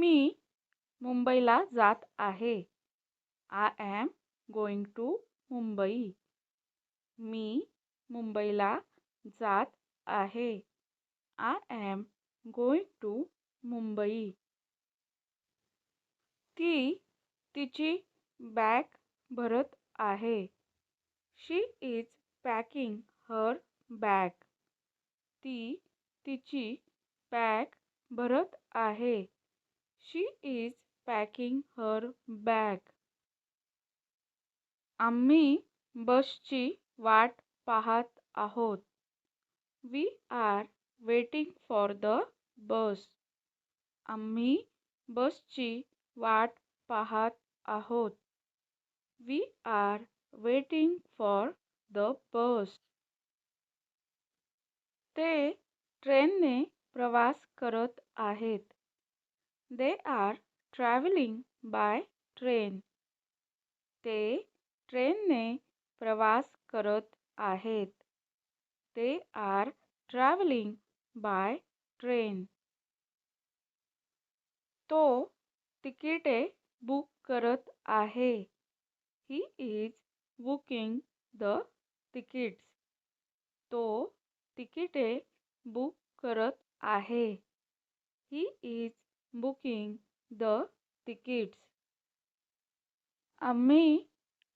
मी मुंबईला जात आहे. I am going to Mumbai. मी मुंबईला जात आहे. I am going to Mumbai. ती तिची बॅग भरत आहे. She is packing her bag. ती तिची बॅग भरत आहे. She is packing her bag. आम्ही बसची वाट पाहत आहोत. We are waiting for the bus. आम्ही बसची वाट पाहत आहोत. We are waiting for the bus. ते ट्रेनने प्रवास करत आहेत. They are travelling by train. ते ट्रेनने प्रवास करत आहेत. They are travelling by train. तो तिकिटे बुक करत आहे. He is booking the tickets. तो तिकिटे बुक करत आहे. He is booking the tickets. आम्ही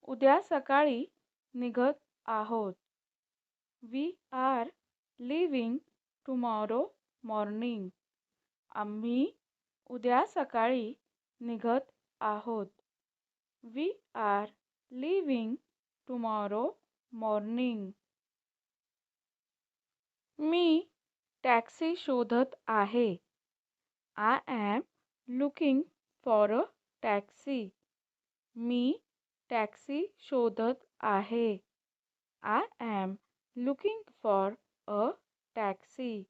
उद्या सकाळी निघत आहोत. We are leaving tomorrow morning. आम्ही उद्या सकाळी निघत आहोत. We are leaving tomorrow morning. मी टॅक्सी शोधत आहे. I am looking for a taxi. मी टॅक्सी शोधत आहे. I am looking for a taxi.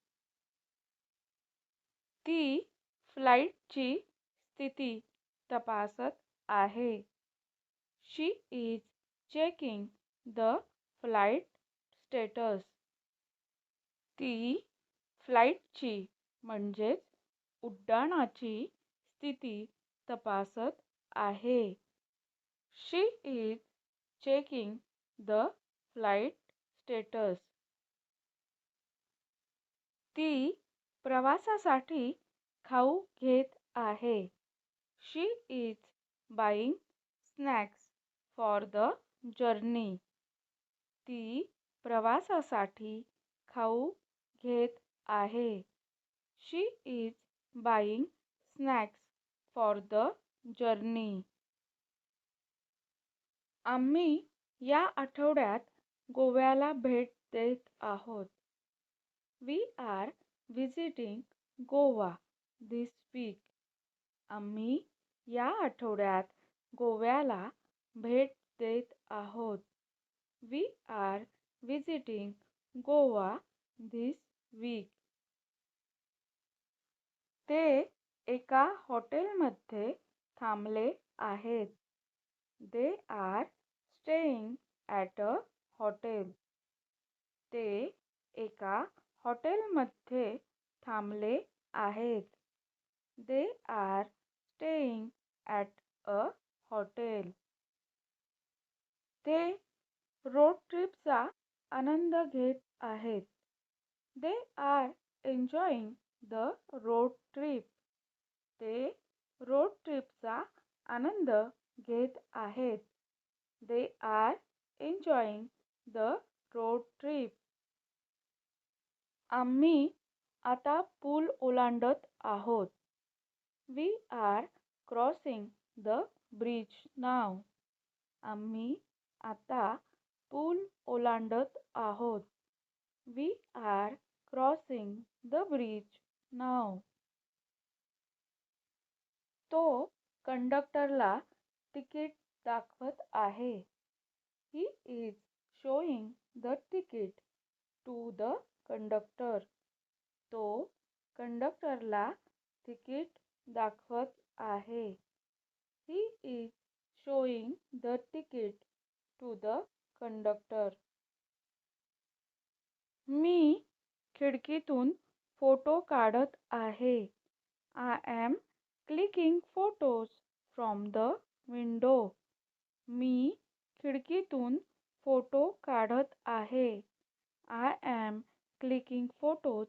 ती फ्लाइटची स्थिती तपासत आहे. She is checking the flight status. ती फ्लाइटची म्हणजेच उड्डाणाची स्थिती तपासत आहे. She is checking the flight status. ती प्रवासासाठी खाऊ घेत आहे. She is buying snacks for the journey. ती प्रवासासाठी खाऊ घेत आहे. She is buying snacks for the journey. आम्ही या आठवड्यात गोव्याला भेट देत आहोत. We are visiting Goa this week. आम्ही या आठवड्यात गोव्याला भेट देत आहोत. We are visiting Goa this week. ते एका हॉटेलमध्ये थांबले आहेत. They are staying at a hotel. ते एका हॉटेलमध्ये थांबले आहेत. They are staying at a hotel. ते रोड ट्रिपचा आनंद घेत आहेत. They are enjoying the road trip. ते रोड ट्रिपचा आनंद घेत आहेत. They are enjoying the road trip. आम्ही आता पूल ओलांडत आहोत. We are crossing the bridge now. आम्ही आता पूल ओलांडत आहोत. We are crossing the bridge now. तो कंडक्टरला तिकीट दाखवत आहे. He is showing the ticket to the conductor. तो कंडक्टरला तिकीट दाखवत आहे. He is showing the ticket to the conductor. मी खिडकीतून फोटो काढत आहे. I am clicking photos from the window. मी खिडकीतून फोटो काढत आहे. I am clicking photos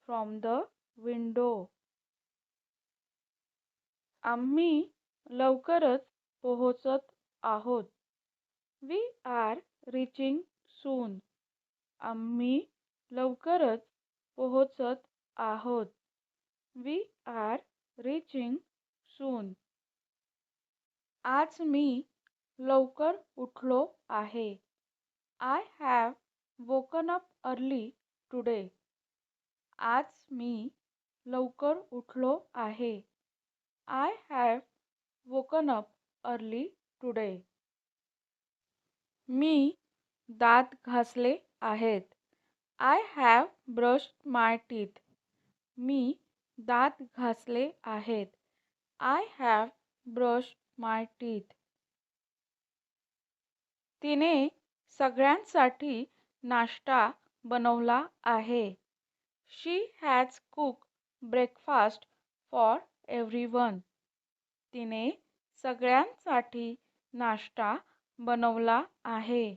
from the window. आम्ही लवकरच पोहोचत आहोत. We are reaching soon. आम्ही लवकरच पोहोचत आहोत. We are reaching soon. आज मी लवकर उठलो आहे. I have woken up early today. आज मी लवकर उठलो आहे. I have woken up early today. मी दात घासले आहेत. I have brushed my teeth. मी दात घासले आहेत. I have brushed my teeth. तिने सगळ्यांसाठी नाश्ता बनवला आहे. She has cooked breakfast for everyone. तिने सगळ्यांसाठी नाश्ता बनवला आहे.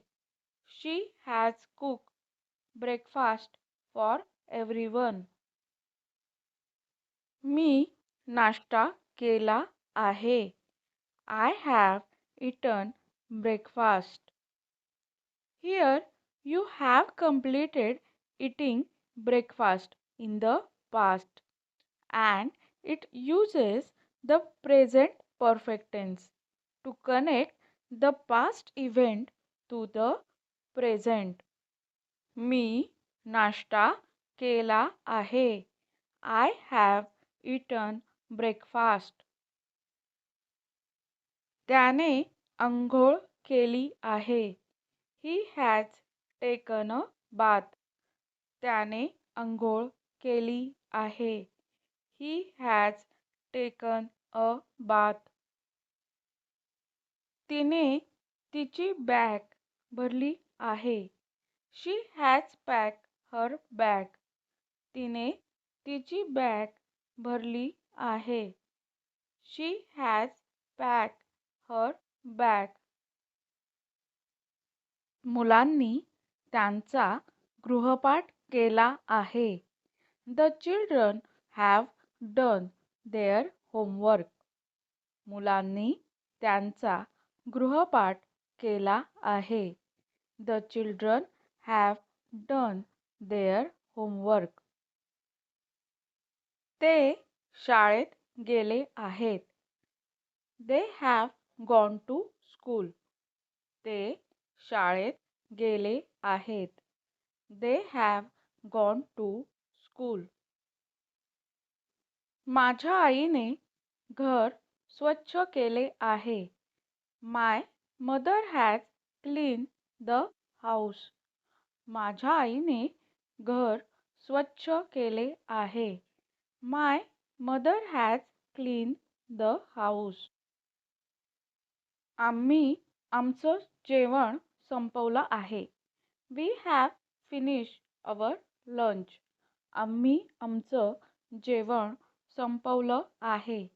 She has cooked breakfast for everyone. मी नाश्ता केला आहे. I have eaten breakfast. Here you have completed eating breakfast in the past and it uses the present perfect tense to connect the past event to the present. मी नाश्ता केला आहे. I have eaten breakfast. त्याने अंघोळ केली आहे. He has taken a bath. त्याने अंघोळ केली आहे. He has taken a bath. तिने तिची बॅग भरली आहे. She has packed her bag. तिने तिची बॅग भरली आहे. She has packed her bag. मुलांनी त्यांचा गृहपाठ केला आहे. The children have done their homework. मुलांनी त्यांचा गृहपाठ केला आहे. The children have done their homework. ते शाळेत गेले आहेत. They have gone to school. ते शाळेत गेले आहेत. They have gone to school. माझ्या आईने घर स्वच्छ केले आहे. My mother has cleaned the house. माझ्या आईने घर स्वच्छ केले आहे. My mother has cleaned the house. आम्ही आमचं जेवण संपवलं आहे. We have finished our lunch. आम्ही आमचं जेवण संपवलं आहे.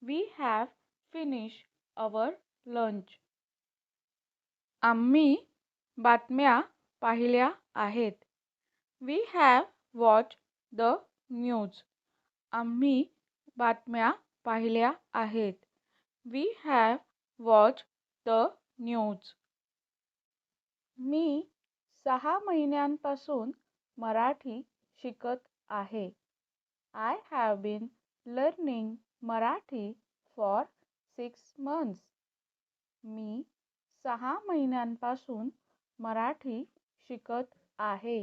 We have finished our lunch. आम्ही बातम्या पाहिल्या आहेत. We have watched the news. आम्ही बातम्या पाहिल्या आहेत. We have watched the news. मी 6 महिन्यांपासून मराठी शिकत आहे. I have been learning Marathi for 6 months. मी 6 महिन्यांपासून मराठी शिकत आहे.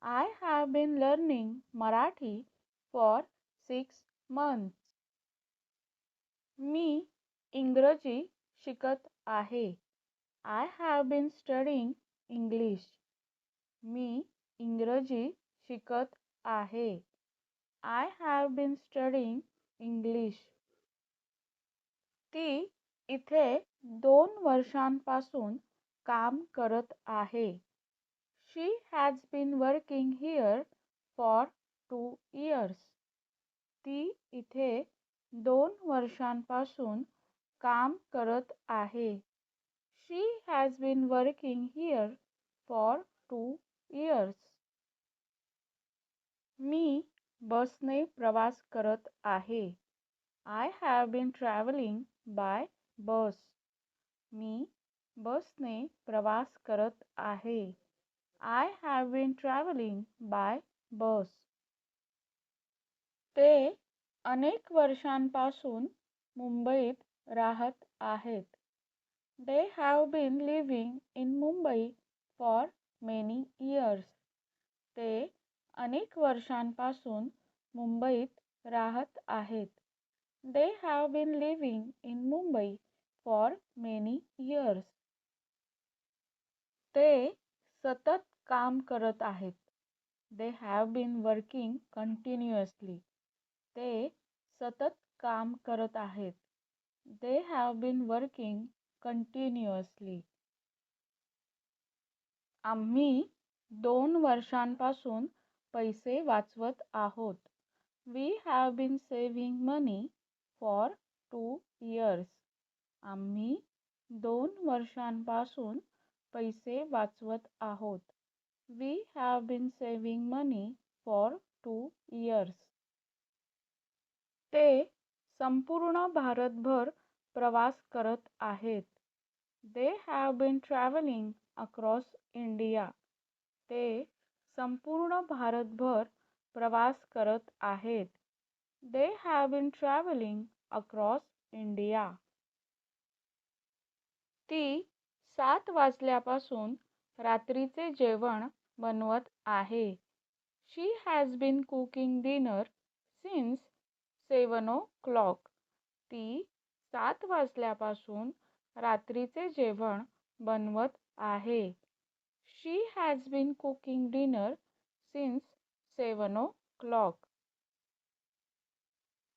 I have been learning Marathi for 6 months. मी इंग्रजी शिकत आहे. I have been studying English. मी इंग्रजी शिकत आहे. I have been studying English. ती इथे 2 वर्षांपासून काम करत आहे. She has been working here for 2 years. ती इथे 2 वर्षांपासून काम करत आहे. She has been working here for 2 years. मी बसने प्रवास करत आहे. I have been traveling by bus. मी बसने प्रवास करत आहे. I have been traveling by bus. ते अनेक वर्षांपासून मुंबईत राहत आहेत. They have been living in Mumbai for many years. ते अनेक वर्षांपासून मुंबईत राहत आहेत. They have been living in Mumbai for many years. ते सतत काम करत आहेत. They have been working continuously. ते सतत काम करत आहेत. They have been working continuously. आम्ही 2 वर्षांपासून पैसे वाचवत आहोत. We have been saving money for 2 years. आम्ही 2 वर्षांपासून पैसे वाचवत आहोत. We have been saving money for 2 years. ते संपूर्ण भारतभर प्रवास करत आहेत. They have been traveling across India. ते संपूर्ण भारतभर प्रवास करत आहेत. They have been traveling across India. ती 7 वाजल्यापासून रात्रीचे जेवण बनवत आहे. She has been cooking dinner since 7 o'clock. ती 7 वाजल्यापासून रात्रीचे जेवण बनवत आहे. She has been cooking dinner since 7 o'clock.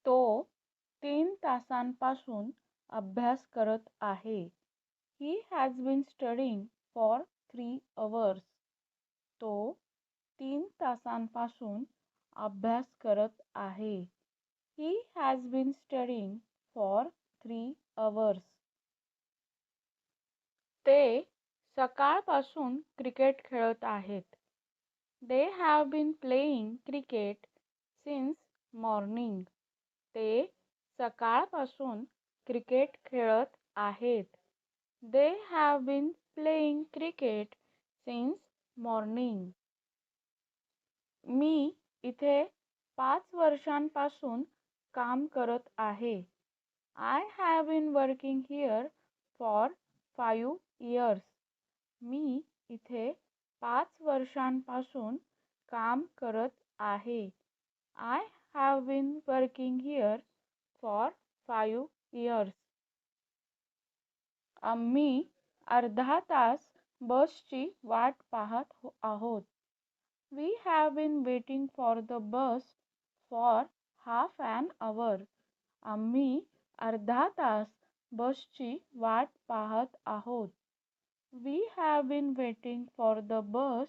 तो 3 तासांपासून अभ्यास करत आहे. He has been studying for 3 hours. तो 3 तासांपासून अभ्यास करत आहे. He has been studying for 3 hours. ते सकाळपासून क्रिकेट खेळत आहेत. They have been playing cricket since morning. ते सकाळपासून क्रिकेट खेळत आहेत. They have been playing cricket since morning. मी इथे 5 वर्षांपासून काम करत आहे. I have been working here for 5 years. मी इथे 5 वर्षांपासून काम करत आहे. I have been working here for 5 years. आम्ही अर्धा तास बसची वाट पाहत आहोत. We have been waiting for the bus for half an hour. आम्ही अर्धा तास बसची वाट पाहत आहोत. We have been waiting for the bus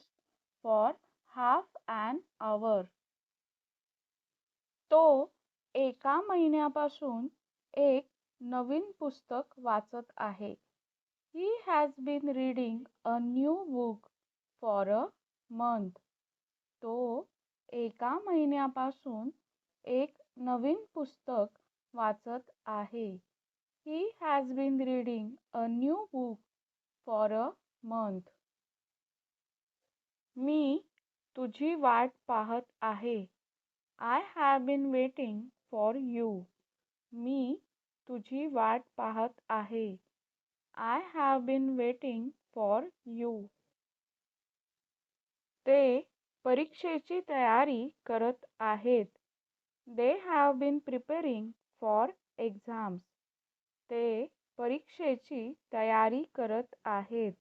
for half an hour. तो एका महिन्यापासून एक नवीन पुस्तक वाचत आहे. He has been reading a new book for a month. तो एका महिन्यापासून एक नवीन पुस्तक वाचत आहे. He has been reading a new book for a month. मी तुझी वाट पाहत आहे. I have been waiting for you. मी तुझी वाट पाहत आहे. I have been waiting for you. ते परीक्षेची तयारी करत आहेत. They have been preparing for exams. ते परीक्षेची तयारी करत आहेत.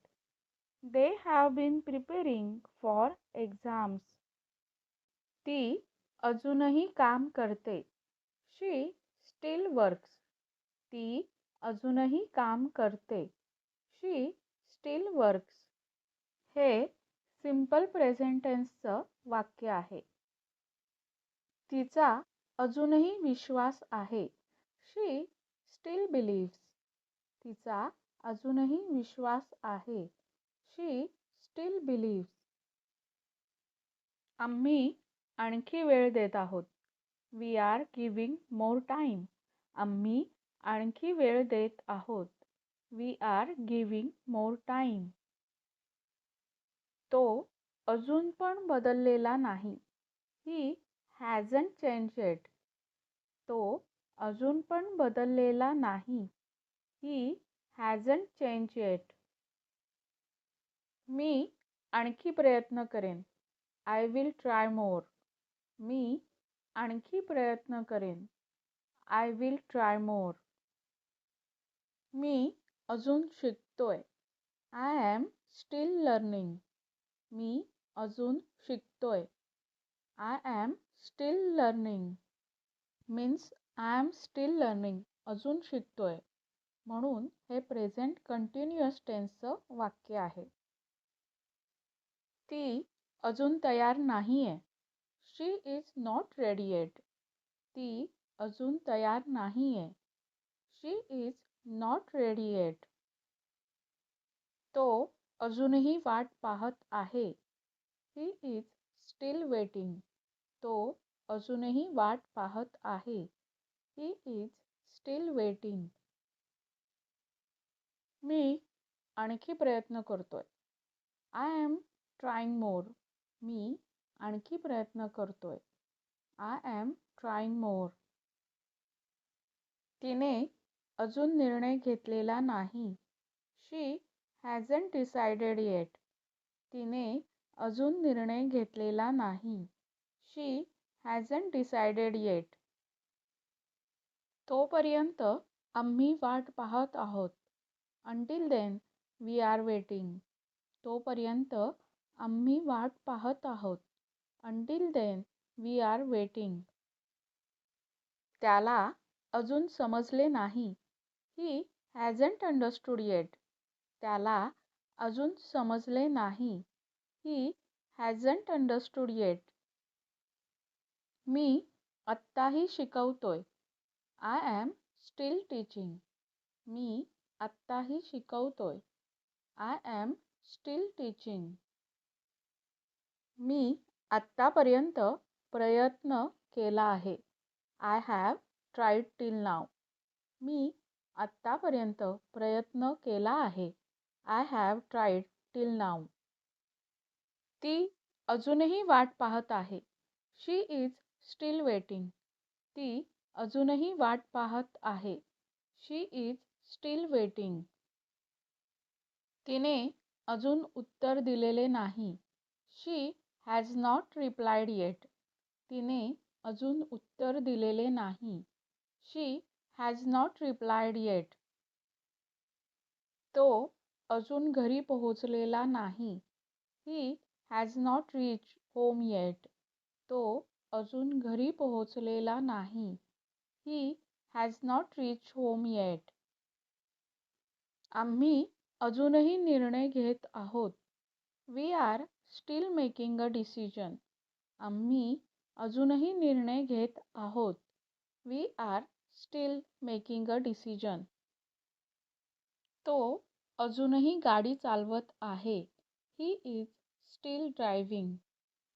They have been preparing for exams. ती अजूनही काम करते. She still works. ती अजूनही काम करते. She still works. हे सिंपल प्रेझेंट टेन्सचं वाक्य आहे. तिचा अजूनही विश्वास आहे. She still believes. तिचा अजूनही विश्वास आहे. She still believes. आम्ही आणखी वेळ देत आहोत. We are giving more time. आम्ही आणखी वेळ देत आहोत. We are giving more time. तो अजून पण बदललेला नाही. He hasn't changed yet. तो अजून पण बदललेला नाही. He hasn't changed eight. मी आणखी प्रयत्न करेन. I will try more. मी आणखी प्रयत्न करेन. I will try more. मी अजून शिकतोय. I am still learning. मी अजून शिकतोय. I am still learning. Means I am still learning. अजून शिकतोय. म्हणून हे प्रेझेंट कंटिन्युअस टेन्सचं वाक्य आहे. ती अजून तयार नाहीये. She is not ready yet. ती अजून तयार नाहीये. She is not ready yet. तो अजूनही वाट पाहत आहे. He is still waiting. तो अजूनही वाट पाहत आहे. He is still waiting. मी आणखी प्रयत्न करतोय. I am trying more. मी आणखी प्रयत्न करतोय. I am trying more. तिने अजून निर्णय घेतलेला नाही. She hasn't decided yet. तिने अजून निर्णय घेतलेला नाही. She hasn't decided eight. तोपर्यंत आम्ही वाट पाहत आहोत. Until then we are waiting. तोपर्यंत आम्ही वाट पाहत आहोत. Until then we are waiting. त्याला अजून समजले नाही. He hasn't understood yet. त्याला अजून समजले नाही. He hasn't understood yet. मी आत्ताही शिकवतोय. I am still teaching. मी आत्ताही शिकवतोय. I am still teaching. मी आत्तापर्यंत प्रयत्न केला आहे. I have tried till now. मी आत्तापर्यंत प्रयत्न केला आहे. I have tried till now. ती अजूनही वाट पाहत आहे. She is still waiting. ती अजूनही वाट पाहत आहे. She is still waiting. तिने अजून उत्तर दिलेले नाही. She has not replied yet. तिने अजून उत्तर दिलेले नाही. She has not replied yet. तो अजून घरी पोहोचलेला नाही. He has not reached home yet. तो अजून घरी पोहोचलेला नाही. He has not reached home yet. आम्ही अजूनही निर्णय घेत आहोत. We are still making a decision. आम्ही अजूनही निर्णय घेत आहोत. We are still making a decision. तो अजूनही गाडी चालवत आहे. He is still driving.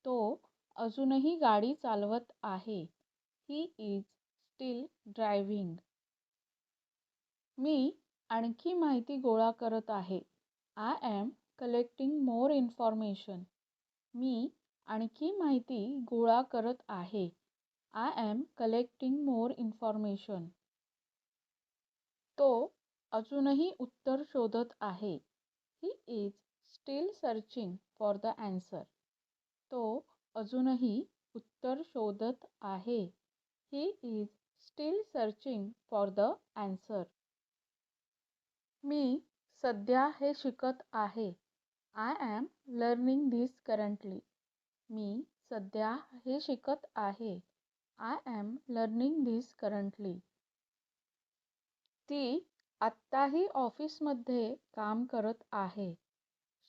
तो अजूनही गाडी चालवत आहे. He is still driving. मी आणखी माहिती गोळा करत आहे. I am collecting more information. मी आणखी माहिती गोळा करत आहे. I am collecting more information. तो अजूनही उत्तर शोधत आहे. He is still searching for the answer. तो अजूनही उत्तर शोधत आहे. He is still searching for the answer. मी सध्या हे शिकत आहे. I am learning this currently. मी सध्या हे शिकत आहे. I am learning this currently. ती आत्ताही ऑफिसमध्ये काम करत आहे.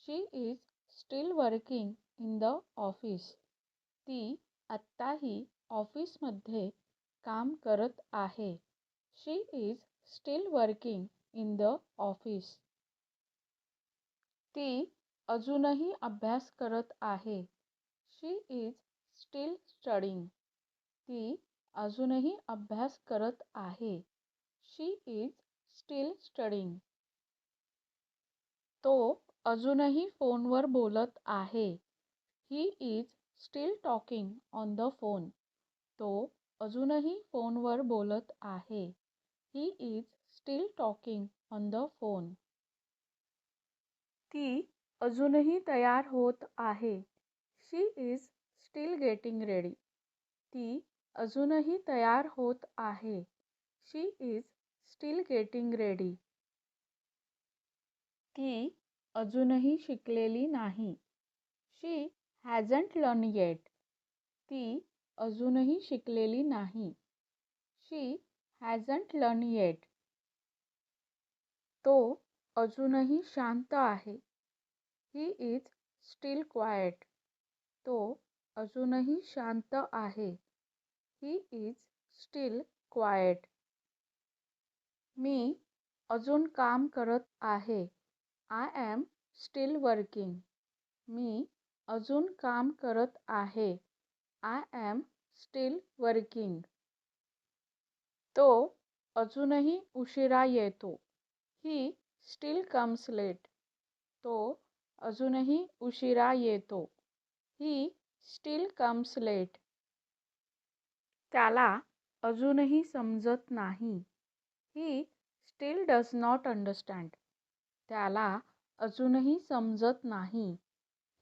She is still working in the office. ती आत्ताही ऑफिसमध्ये काम करत आहे. She is still working in the office. ती अजूनही अभ्यास करत आहे. She is still studying. ती अजूनही अभ्यास करत आहे. She is still studying. तो अजूनही फोनवर बोलत आहे. He is still talking on the phone. तो अजूनही फोनवर बोलत आहे. He is still talking on the phone. ती अजूनही तयार होत आहे. She is still getting ready. ती अजूनही तयार होत आहे. She is still getting ready. ती अजूनही शिकलेली नाही. She hasn't learn yet. ती अजूनही शिकलेली नाही. She hasn't learn yet. तो अजूनही शांत आहे. He is still quiet. तो अजूनही शांत आहे. He is still quiet. मी अजून काम करत आहे. I am still working. मी अजून काम करत आहे. I am still working. तो अजूनही उशिरा येतो. He still comes late. तो अजूनही उशिरा येतो. He still comes late. त्याला अजूनही समजत नाही. He still does not understand. त्याला अजूनही समजत नाही.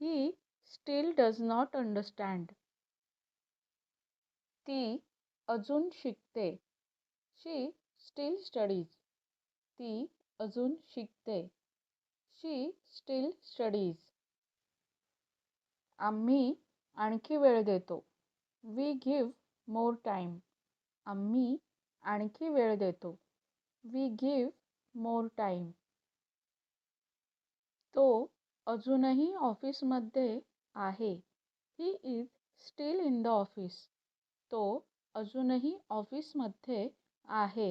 He still does not understand. ती अजून शिकते. She still studies. ती अजून शिकते. She still studies. आम्ही आणखी वेळ देतो. We give more time. आम्ही आणखी वेळ देतो. We give more time. तो अजूनही ऑफिसमध्ये आहे. He is still in the office. तो अजूनही ऑफिसमध्ये आहे.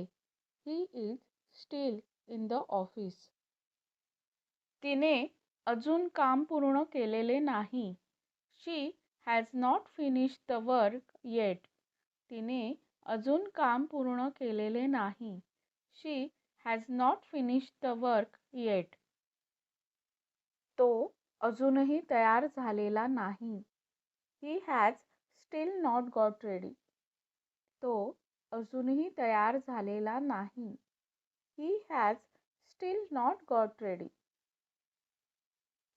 He is still in the office. तिने अजून काम पूर्ण केलेले नाही. She has not finished the work yet. तिने अजून काम पूर्ण केलेले नाही. She has not finished the work yet. तो अजूनही तयार झालेला नाही. He has still not got ready. तो अजूनही तयार झालेला नाही. He has still not got ready.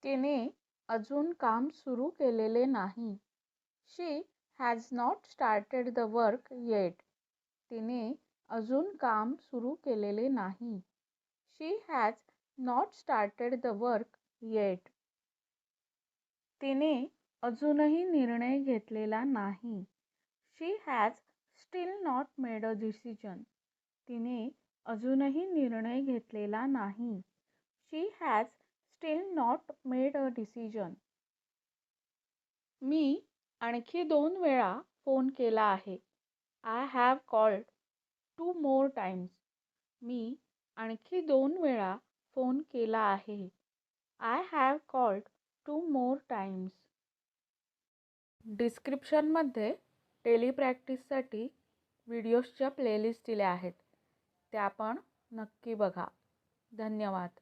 तिने अजून काम सुरू केलेले नाही. She has not started the work yet. तिने अजून काम सुरू केलेले नाही. She has not started the work yet. तिने अजूनही निर्णय घेतलेला नाही. She has still not made a decision. तिने अजूनही निर्णय घेतलेला नाही. She has still not made a decision. मी आणखी 2 वेळा फोन केला आहे. I have called 2 more times. मी आणखी 2 वेळा फोन केला आहे. I have called 2 more times. डिस्क्रिप्शनमध्ये डेली प्रॅक्टिससाठी व्हिडिओजच्या प्लेलिस्ट दिल्या आहेत. त्या पण नक्की बघा. धन्यवाद.